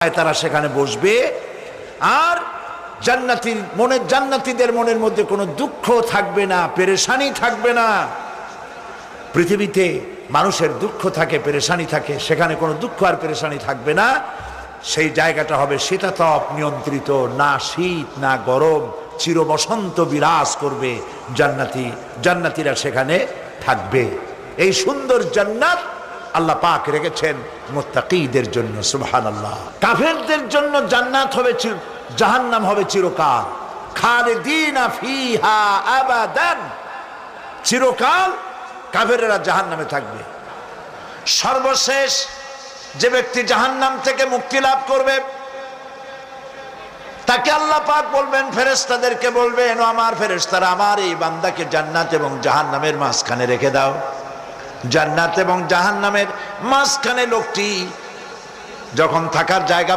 তারা সেখানে বসবে। আর জান্নাতীদের মনের মধ্যে কোনো দুঃখ থাকবে না, পেরেশানি থাকবে না। পৃথিবীতে মানুষের দুঃখ থাকে, পেরেশানি থাকে, সেখানে কোনো দুঃখ আর পেরেশানি থাকবে না। সেই জায়গাটা হবে শীতাতপ নিয়ন্ত্রিত, না শীত না গরম, চির বসন্ত বিরাজ করবে। জান্নাতীরা সেখানে থাকবে। এই সুন্দর জান্নাত আল্লাহ পাক রেখেছেন মুত্তাকীদের জন্য। সুবহানাল্লাহ। কাফেরদের জন্য জান্নাত হবে, জাহান্নাম হবে চিরকাল। খালিদিনা ফিহা আবাদান, চিরকাল কাফেরেরা জাহান্নামে থাকবে। সর্বশেষ যে ব্যক্তি জাহান্নাম থেকে মুক্তি লাভ করবে তাকে আল্লাহ পাক বলবেন, ফেরেশতাদেরকে বলবেন, ও আমার ফেরেশতারা, আমার এই বান্দাকে জান্নাত এবং জাহান্নামের মাঝখানে রেখে দাও। জান্নাত এবং জাহান্নামের মাঝখানে লোকটি যখন থাকার জায়গা